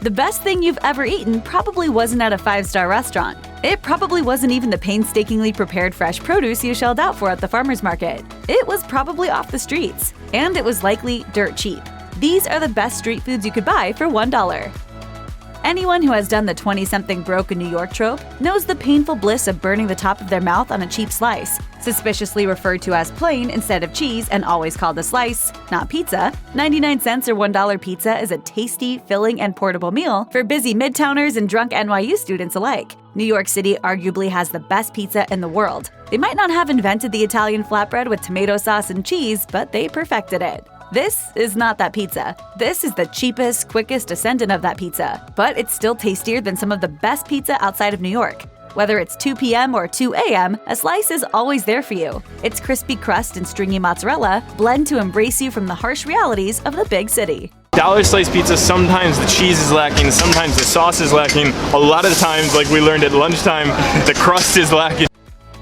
The best thing you've ever eaten probably wasn't at a 5-star restaurant. It probably wasn't even the painstakingly prepared fresh produce you shelled out for at the farmer's market. It was probably off the streets. And it was likely dirt cheap. These are the best street foods you could buy for $1. Anyone who has done the 20-something broke in New York trope knows the painful bliss of burning the top of their mouth on a cheap slice. Suspiciously referred to as plain instead of cheese and always called a slice, not pizza, 99 cents or $1 pizza is a tasty, filling, and portable meal for busy Midtowners and drunk NYU students alike. New York City arguably has the best pizza in the world. They might not have invented the Italian flatbread with tomato sauce and cheese, but they perfected it. This is not that pizza. This is the cheapest, quickest descendant of that pizza, but it's still tastier than some of the best pizza outside of New York. Whether it's 2 p.m. or 2 a.m., a slice is always there for you. Its crispy crust and stringy mozzarella blend to embrace you from the harsh realities of the big city. Dollar slice pizza, sometimes the cheese is lacking, sometimes the sauce is lacking. A lot of times, like we learned at lunchtime, the crust is lacking.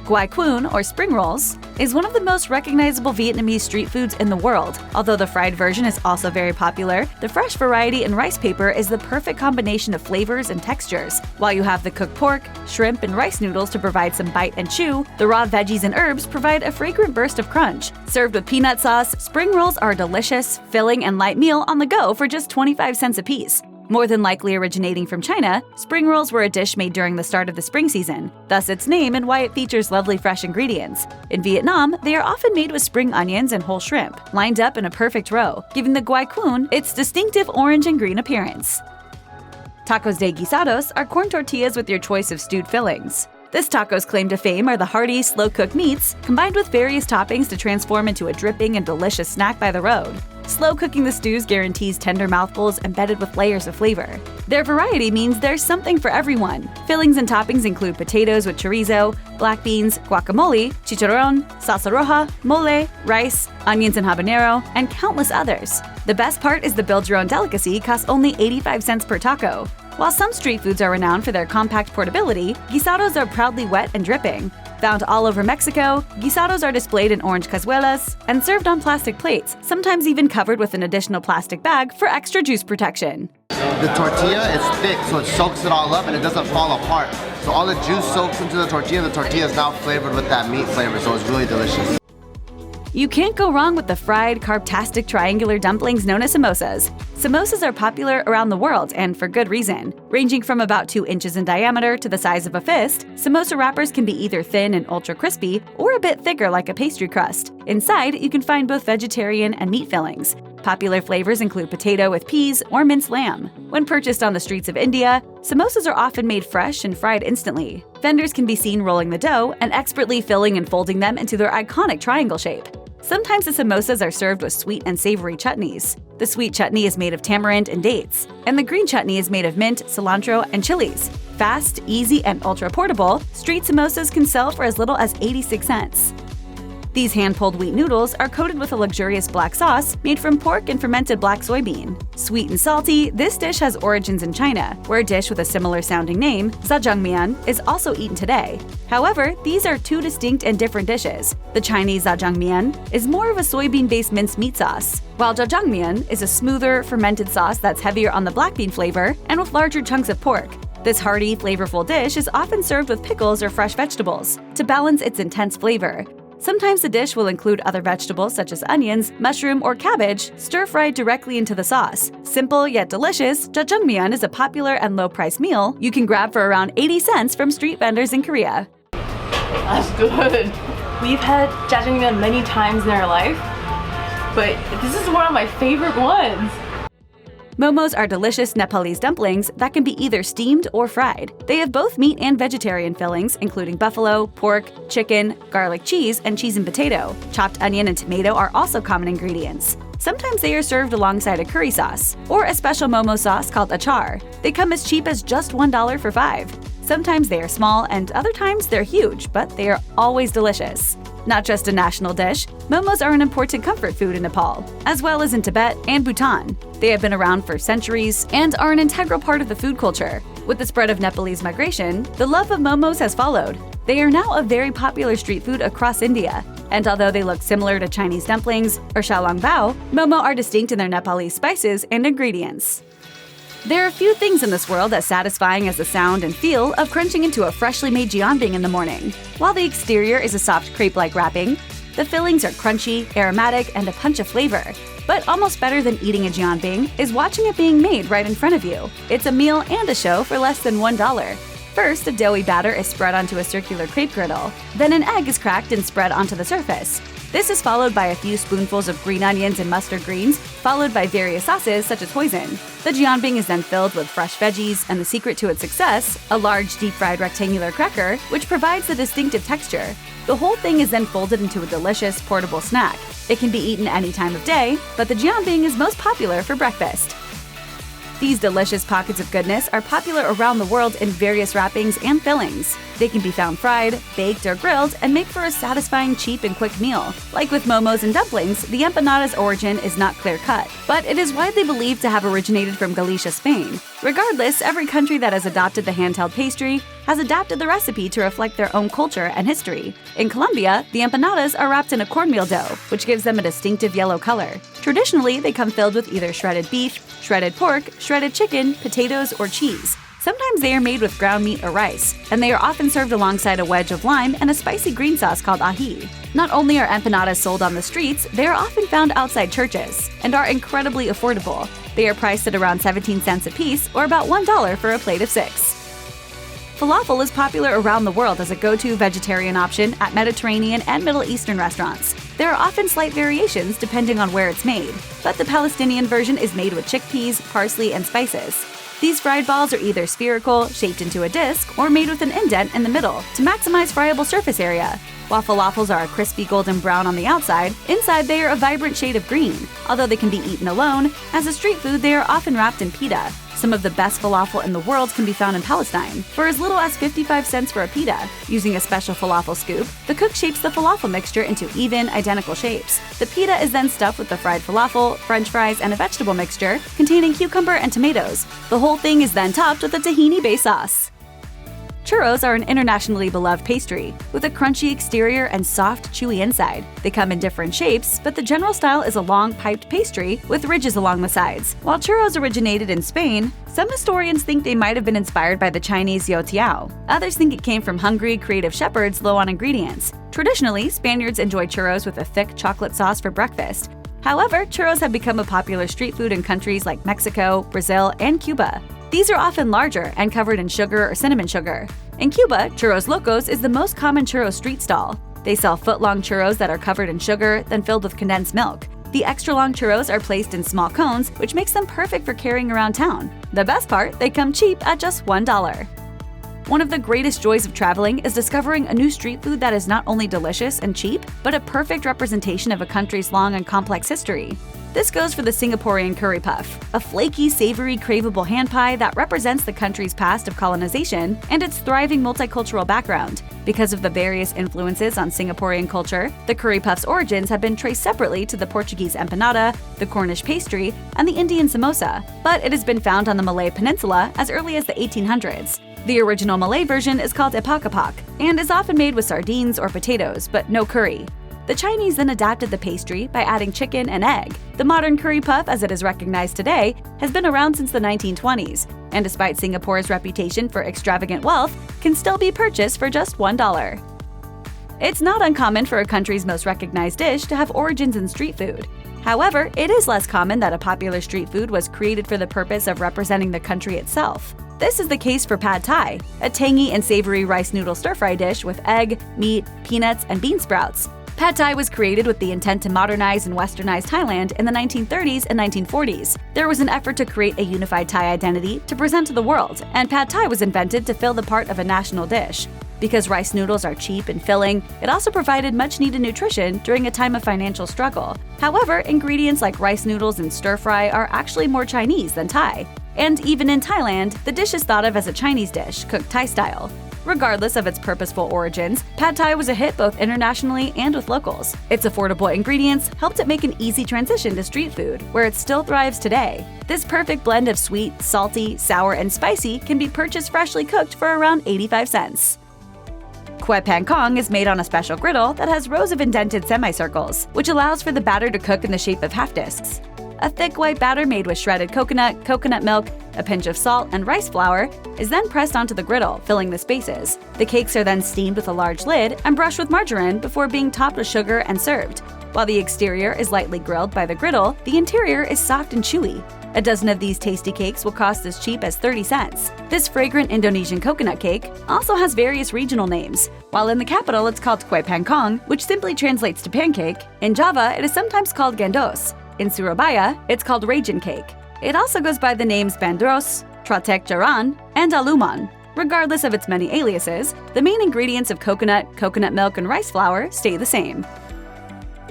Guai Quoon, or spring rolls, is one of the most recognizable Vietnamese street foods in the world. Although the fried version is also very popular, the fresh variety in rice paper is the perfect combination of flavors and textures. While you have the cooked pork, shrimp, and rice noodles to provide some bite and chew, the raw veggies and herbs provide a fragrant burst of crunch. Served with peanut sauce, spring rolls are a delicious, filling, and light meal on the go for just 25 cents a piece. More than likely originating from China, spring rolls were a dish made during the start of the spring season, thus its name and why it features lovely fresh ingredients. In Vietnam, they are often made with spring onions and whole shrimp, lined up in a perfect row, giving the Guai Quoon its distinctive orange and green appearance. Tacos de guisados are corn tortillas with your choice of stewed fillings. This taco's claim to fame are the hearty, slow-cooked meats, combined with various toppings to transform into a dripping and delicious snack by the road. Slow cooking the stews guarantees tender mouthfuls embedded with layers of flavor. Their variety means there's something for everyone. Fillings and toppings include potatoes with chorizo, black beans, guacamole, chicharrón, salsa roja, mole, rice, onions and habanero, and countless others. The best part is the build-your-own delicacy costs only 85 cents per taco. While some street foods are renowned for their compact portability, guisados are proudly wet and dripping. Found all over Mexico, guisados are displayed in orange cazuelas and served on plastic plates, sometimes even covered with an additional plastic bag for extra juice protection. The tortilla is thick, so it soaks it all up and it doesn't fall apart. So all the juice soaks into the tortilla is now flavored with that meat flavor, so it's really delicious. You can't go wrong with the fried, carb-tastic triangular dumplings known as samosas. Samosas are popular around the world, and for good reason. Ranging from about 2 inches in diameter to the size of a fist, samosa wrappers can be either thin and ultra-crispy or a bit thicker like a pastry crust. Inside, you can find both vegetarian and meat fillings. Popular flavors include potato with peas or minced lamb. When purchased on the streets of India, samosas are often made fresh and fried instantly. Vendors can be seen rolling the dough and expertly filling and folding them into their iconic triangle shape. Sometimes the samosas are served with sweet and savory chutneys. The sweet chutney is made of tamarind and dates, and the green chutney is made of mint, cilantro, and chilies. Fast, easy, and ultra-portable, street samosas can sell for as little as 86 cents. These hand-pulled wheat noodles are coated with a luxurious black sauce made from pork and fermented black soybean. Sweet and salty, this dish has origins in China, where a dish with a similar-sounding name, Jajangmyeon, is also eaten today. However, these are two distinct and different dishes. The Chinese Jajangmyeon is more of a soybean-based minced meat sauce, while Jajangmyeon is a smoother, fermented sauce that's heavier on the black bean flavor and with larger chunks of pork. This hearty, flavorful dish is often served with pickles or fresh vegetables to balance its intense flavor. Sometimes the dish will include other vegetables such as onions, mushroom, or cabbage, stir-fried directly into the sauce. Simple yet delicious, Jajangmyeon is a popular and low-priced meal you can grab for around 80 cents from street vendors in Korea. That's good. We've had jajangmyeon many times in our life, but this is one of my favorite ones. Momos are delicious Nepalese dumplings that can be either steamed or fried. They have both meat and vegetarian fillings, including buffalo, pork, chicken, garlic cheese, and cheese and potato. Chopped onion and tomato are also common ingredients. Sometimes they are served alongside a curry sauce, or a special momo sauce called achar. They come as cheap as just $1 for 5. Sometimes they are small, and other times they're huge, but they are always delicious. Not just a national dish, momos are an important comfort food in Nepal, as well as in Tibet and Bhutan. They have been around for centuries and are an integral part of the food culture. With the spread of Nepalese migration, the love of momos has followed. They are now a very popular street food across India, and although they look similar to Chinese dumplings or xiaolongbao, momo are distinct in their Nepalese spices and ingredients. There are few things in this world as satisfying as the sound and feel of crunching into a freshly made jianbing in the morning. While the exterior is a soft crepe-like wrapping, the fillings are crunchy, aromatic, and a punch of flavor. But almost better than eating a jianbing is watching it being made right in front of you. It's a meal and a show for less than $1. First, a doughy batter is spread onto a circular crepe griddle. Then an egg is cracked and spread onto the surface. This is followed by a few spoonfuls of green onions and mustard greens, followed by various sauces such as hoisin. The jianbing is then filled with fresh veggies, and the secret to its success, a large deep-fried rectangular cracker, which provides the distinctive texture. The whole thing is then folded into a delicious, portable snack. It can be eaten any time of day, but the jianbing is most popular for breakfast. These delicious pockets of goodness are popular around the world in various wrappings and fillings. They can be found fried, baked, or grilled and make for a satisfying, cheap, and quick meal. Like with momos and dumplings, the empanadas' origin is not clear-cut, but it is widely believed to have originated from Galicia, Spain. Regardless, every country that has adopted the handheld pastry has adapted the recipe to reflect their own culture and history. In Colombia, the empanadas are wrapped in a cornmeal dough, which gives them a distinctive yellow color. Traditionally, they come filled with either shredded beef, shredded pork, shredded chicken, potatoes, or cheese. Sometimes they are made with ground meat or rice, and they are often served alongside a wedge of lime and a spicy green sauce called ají. Not only are empanadas sold on the streets, they are often found outside churches and are incredibly affordable. They are priced at around 17 cents a piece, or about $1 for a plate of 6. Falafel is popular around the world as a go-to vegetarian option at Mediterranean and Middle Eastern restaurants. There are often slight variations depending on where it's made, but the Palestinian version is made with chickpeas, parsley, and spices. These fried balls are either spherical, shaped into a disc, or made with an indent in the middle to maximize friable surface area. While falafels are a crispy golden brown on the outside, inside they are a vibrant shade of green. Although they can be eaten alone, as a street food they are often wrapped in pita. Some of the best falafel in the world can be found in Palestine. For as little as 55 cents for a pita, using a special falafel scoop, the cook shapes the falafel mixture into even, identical shapes. The pita is then stuffed with the fried falafel, french fries, and a vegetable mixture containing cucumber and tomatoes. The whole thing is then topped with a tahini-based sauce. Churros are an internationally beloved pastry, with a crunchy exterior and soft, chewy inside. They come in different shapes, but the general style is a long, piped pastry with ridges along the sides. While churros originated in Spain, some historians think they might have been inspired by the Chinese youtiao. Others think it came from hungry, creative shepherds low on ingredients. Traditionally, Spaniards enjoy churros with a thick chocolate sauce for breakfast. However, churros have become a popular street food in countries like Mexico, Brazil, and Cuba. These are often larger and covered in sugar or cinnamon sugar. In Cuba, Churros Locos is the most common churro street stall. They sell foot-long churros that are covered in sugar, then filled with condensed milk. The extra-long churros are placed in small cones, which makes them perfect for carrying around town. The best part, they come cheap at just $1. One of the greatest joys of traveling is discovering a new street food that is not only delicious and cheap, but a perfect representation of a country's long and complex history. This goes for the Singaporean curry puff, a flaky, savory, craveable hand pie that represents the country's past of colonization and its thriving multicultural background. Because of the various influences on Singaporean culture, the curry puff's origins have been traced separately to the Portuguese empanada, the Cornish pastry, and the Indian samosa, but it has been found on the Malay Peninsula as early as the 1800s. The original Malay version is called epak-epak and is often made with sardines or potatoes, but no curry. The Chinese then adapted the pastry by adding chicken and egg. The modern curry puff, as it is recognized today, has been around since the 1920s, and despite Singapore's reputation for extravagant wealth, can still be purchased for just $1. It's not uncommon for a country's most recognized dish to have origins in street food. However, it is less common that a popular street food was created for the purpose of representing the country itself. This is the case for pad thai, a tangy and savory rice noodle stir-fry dish with egg, meat, peanuts, and bean sprouts. Pad Thai was created with the intent to modernize and westernize Thailand in the 1930s and 1940s. There was an effort to create a unified Thai identity to present to the world, and Pad Thai was invented to fill the part of a national dish. Because rice noodles are cheap and filling, it also provided much-needed nutrition during a time of financial struggle. However, ingredients like rice noodles and stir-fry are actually more Chinese than Thai. And even in Thailand, the dish is thought of as a Chinese dish, cooked Thai style. Regardless of its purposeful origins, Pad Thai was a hit both internationally and with locals. Its affordable ingredients helped it make an easy transition to street food, where it still thrives today. This perfect blend of sweet, salty, sour, and spicy can be purchased freshly cooked for around 85 cents. Kue pancong is made on a special griddle that has rows of indented semicircles, which allows for the batter to cook in the shape of half discs. A thick white batter made with shredded coconut, coconut milk, a pinch of salt, and rice flour is then pressed onto the griddle, filling the spaces. The cakes are then steamed with a large lid and brushed with margarine before being topped with sugar and served. While the exterior is lightly grilled by the griddle, the interior is soft and chewy. A dozen of these tasty cakes will cost as cheap as 30 cents. This fragrant Indonesian coconut cake also has various regional names. While in the capital it's called kue pancong, which simply translates to pancake. In Java, it is sometimes called gandos. In Surabaya, it's called raisin cake. It also goes by the names bandros, tratek jaran, and aluman. Regardless of its many aliases, the main ingredients of coconut, coconut milk, and rice flour stay the same.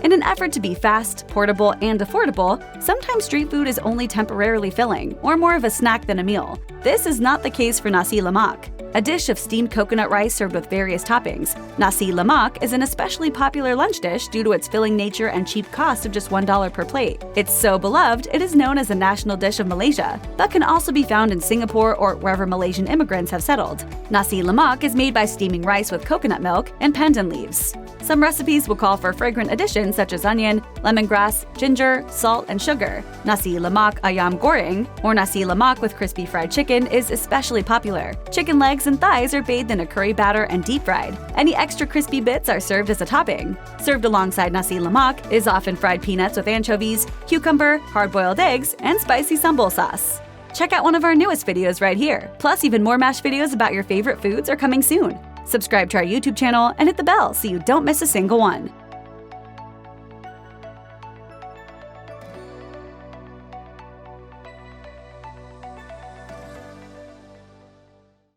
In an effort to be fast, portable, and affordable, sometimes street food is only temporarily filling, or more of a snack than a meal. This is not the case for Nasi Lemak, a dish of steamed coconut rice served with various toppings. Nasi Lemak is an especially popular lunch dish due to its filling nature and cheap cost of just $1 per plate. It's so beloved, it is known as a national dish of Malaysia, but can also be found in Singapore or wherever Malaysian immigrants have settled. Nasi Lemak is made by steaming rice with coconut milk and pandan leaves. Some recipes will call for fragrant additions such as onion, lemongrass, ginger, salt, and sugar. Nasi lemak ayam goreng, or nasi lemak with crispy fried chicken, is especially popular. Chicken legs and thighs are bathed in a curry batter and deep fried. Any extra crispy bits are served as a topping. Served alongside nasi lemak is often fried peanuts with anchovies, cucumber, hard-boiled eggs, and spicy sambal sauce. Check out one of our newest videos right here. Plus, even more MASH videos about your favorite foods are coming soon. Subscribe to our YouTube channel and hit the bell so you don't miss a single one.